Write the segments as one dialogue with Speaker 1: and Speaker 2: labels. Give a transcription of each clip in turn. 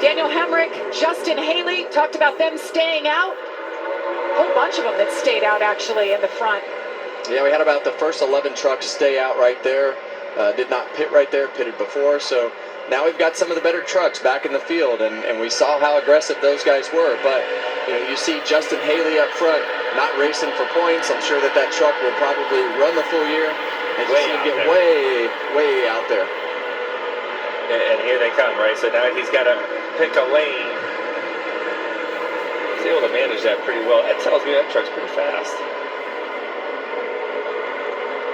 Speaker 1: Daniel Hemrick, Justin Haley, talked about them staying out. A whole bunch of them that stayed out actually in the front.
Speaker 2: Yeah, we had about the first 11 trucks stay out right there. Did not pit right there, pitted before. So now we've got some of the better trucks back in the field, and we saw how aggressive those guys were. But you see Justin Haley up front, not racing for points. I'm sure that truck will probably run the full year and get way out there.
Speaker 3: And here they come, right? So now he's got to pick a lane. He's able to manage that pretty well. That tells me that truck's pretty fast.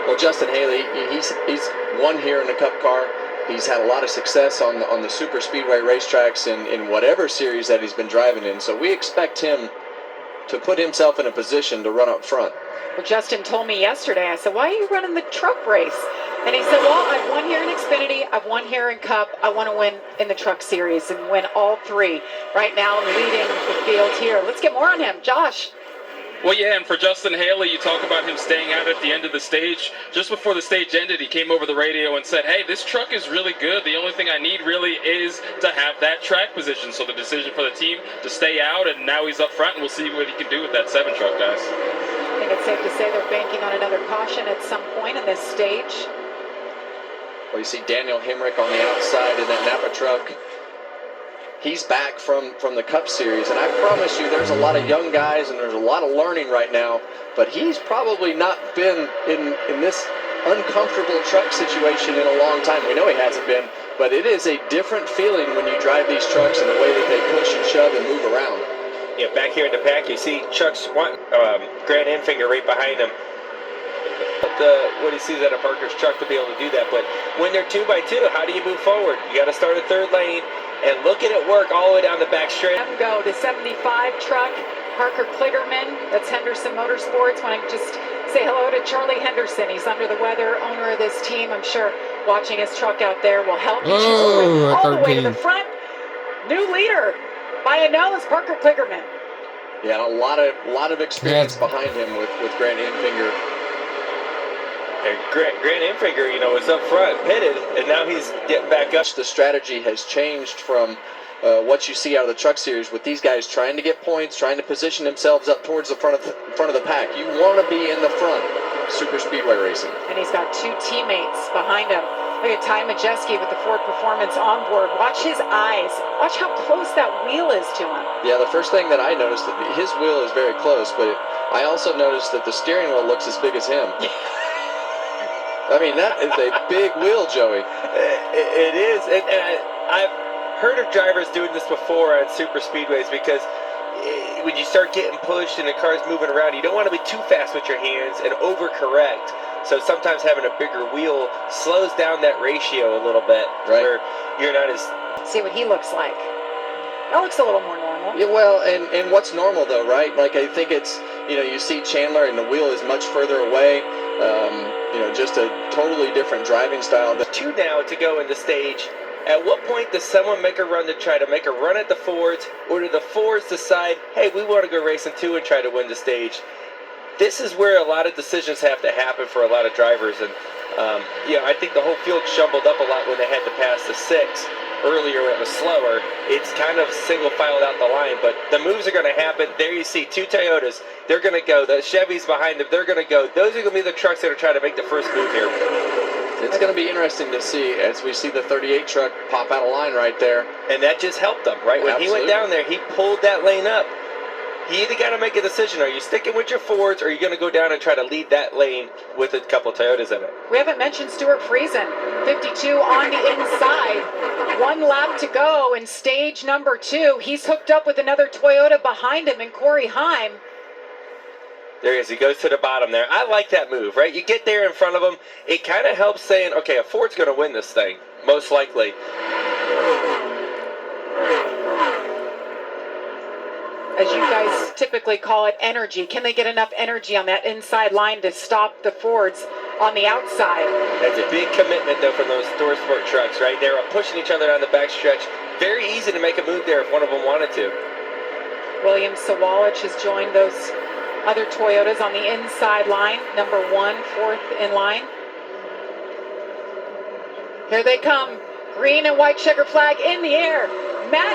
Speaker 2: Well, Justin Haley, he's won here in the Cup car. He's had a lot of success on the super speedway racetracks in whatever series that he's been driving in. So we expect him to put himself in a position to run up front.
Speaker 1: Well, Justin told me yesterday, I said, why are you running the truck race? And he said, well, I've won here in Xfinity, I've won here in Cup, I want to win in the truck series and win all three. Right now, leading the field here. Let's get more on him. Josh.
Speaker 4: Well, yeah, and for Justin Haley, you talk about him staying out at the end of the stage. Just before the stage ended, he came over the radio and said, hey, this truck is really good. The only thing I need really is to have that track position. So the decision for the team to stay out, and now he's up front, and we'll see what he can do with that 7 truck, guys.
Speaker 1: I think it's safe to say they're banking on another caution at some point in this stage.
Speaker 2: Well, you see Daniel Hemrick on the outside in that Napa truck. He's back from the Cup Series, and I promise you there's a lot of young guys and there's a lot of learning right now, but he's probably not been in this uncomfortable truck situation in a long time. We know he hasn't been, but it is a different feeling when you drive these trucks and the way that they push and shove and move around.
Speaker 3: Yeah, back here in the pack, you see Chuck's Grant Enfinger right behind him. What he sees out of Parker's truck to be able to do that, but when they're 2 by 2, how do you move forward? You got to start a third lane and look at it work all the way down the back straight.
Speaker 1: Go the 75 truck, Parker Kligerman. That's Henderson Motorsports. Want to just say hello to Charlie Henderson. He's under the weather, owner of this team. I'm sure watching his truck out there will help. All the way to the front. New leader by a nose, Parker Kligerman.
Speaker 2: Yeah, a lot of experience behind him with Grant Enfinger.
Speaker 3: Grant Enfinger, was up front, pitted, and now he's getting back up.
Speaker 2: The strategy has changed from what you see out of the truck series with these guys trying to get points, trying to position themselves up towards the front of the pack. You want to be in the front, super speedway racing.
Speaker 1: And he's got 2 teammates behind him. Look at Ty Majeski with the Ford Performance on board. Watch his eyes. Watch how close that wheel is to him.
Speaker 2: Yeah, the first thing that I noticed, that his wheel is very close, but I also noticed that the steering wheel looks as big as him. I mean, that is a big wheel, Joey.
Speaker 3: It is. And I've heard of drivers doing this before on super speedways, because when you start getting pushed and the car's moving around, you don't want to be too fast with your hands and overcorrect. So sometimes having a bigger wheel slows down that ratio a little bit, right, where you're not as...
Speaker 1: See what he looks like. That looks a little more normal.
Speaker 2: Yeah, well, and what's normal, though, right? Like, I think it's, you see Chandler and the wheel is much further away. Just a totally different driving style.
Speaker 3: 2 now to go in the stage. At what point does someone make a run to try to make a run at the Fords, or do the Fords decide, hey, we want to go racing 2 and try to win the stage? This is where a lot of decisions have to happen for a lot of drivers, and I think the whole field stumbled up a lot when they had to pass the 6. Earlier it was slower. It's kind of single filed out the line, but the moves are going to happen. There you see 2 Toyotas. They're going to go. The Chevys behind them, they're going to go. Those are going to be the trucks that are trying to make the first move here.
Speaker 2: It's going to be interesting to see as we see the 38 truck pop out of line right there.
Speaker 3: And that just helped them, right? When he went down there, he pulled that lane up. You either got to make a decision. Are you sticking with your Fords, or are you going to go down and try to lead that lane with a couple Toyotas in it?
Speaker 1: We haven't mentioned Stuart Friesen. 52 on the inside. 1 lap to go in stage number 2. He's hooked up with another Toyota behind him, and Corey Heim.
Speaker 3: There he is. He goes to the bottom there. I like that move, right? You get there in front of him. It kind of helps saying, okay, a Ford's going to win this thing, most likely.
Speaker 1: As you guys typically call it, energy. Can they get enough energy on that inside line to stop the Fords on the outside?
Speaker 3: That's a big commitment, though, from those MotorSport trucks, right? They're pushing each other down the backstretch. Very easy to make a move there if one of them wanted to.
Speaker 1: William Sawalich has joined those other Toyotas on the inside line. Number 1, 4th in line. Here they come. Green and white checker flag in the air. Matt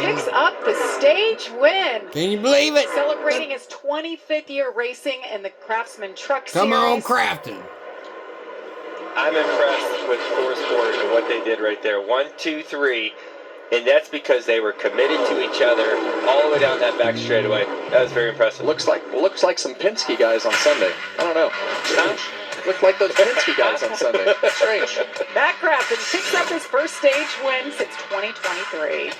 Speaker 1: picks up the stage win.
Speaker 5: Can you believe it?
Speaker 1: Celebrating his 25th year racing in the Craftsman Truck
Speaker 5: Come
Speaker 1: Series.
Speaker 5: on, Crafton.
Speaker 3: I'm impressed with MOTORSPORTS and what they did right there. 1, 2, 3. And that's because they were committed to each other all the way down that back straightaway. That was very impressive.
Speaker 2: Looks like some Penske guys on Sunday. I don't know.
Speaker 3: Huh?
Speaker 2: Looked like those Penske guys on Sunday. Strange.
Speaker 1: Matt Crafton picks up his first stage win since 2023.